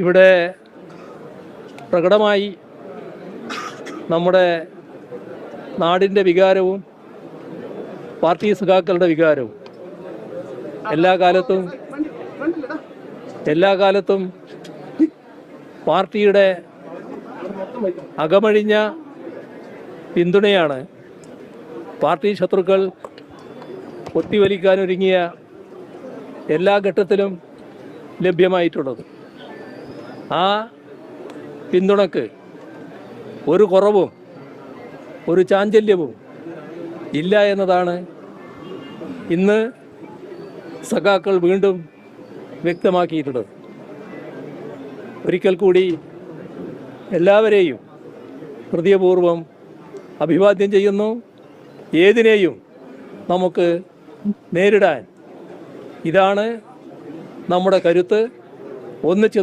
ഇവിടെ പ്രകടമായി നമ്മുടെ നാടിൻ്റെ വികാരവും പാർട്ടി സഖാക്കളുടെ വികാരവും എല്ലാ കാലത്തും പാർട്ടിയുടെ അകമഴിഞ്ഞ പിന്തുണയാണ് പാർട്ടി ശത്രുക്കൾ ഒത്തിവലിക്കാനൊരുങ്ങിയ എല്ലാ ഘട്ടത്തിലും ലഭ്യമായിട്ടുള്ളത്. ആ പിന്തുണക്ക് ഒരു കുറവും ഒരു ചാഞ്ചല്യവും ഇല്ല എന്നതാണ് ഇന്ന് സഖാക്കൾ വീണ്ടും വ്യക്തമാക്കിയിട്ടുള്ളത്. ഒരിക്കൽ കൂടി എല്ലാവരെയും ഹൃദയപൂർവ്വം അഭിവാദ്യം ചെയ്യുന്നു. ഏതിനെയും നമുക്ക് നേരിടാൻ ഇതാണ് നമ്മുടെ കരുത്ത്. ഒന്നിച്ച്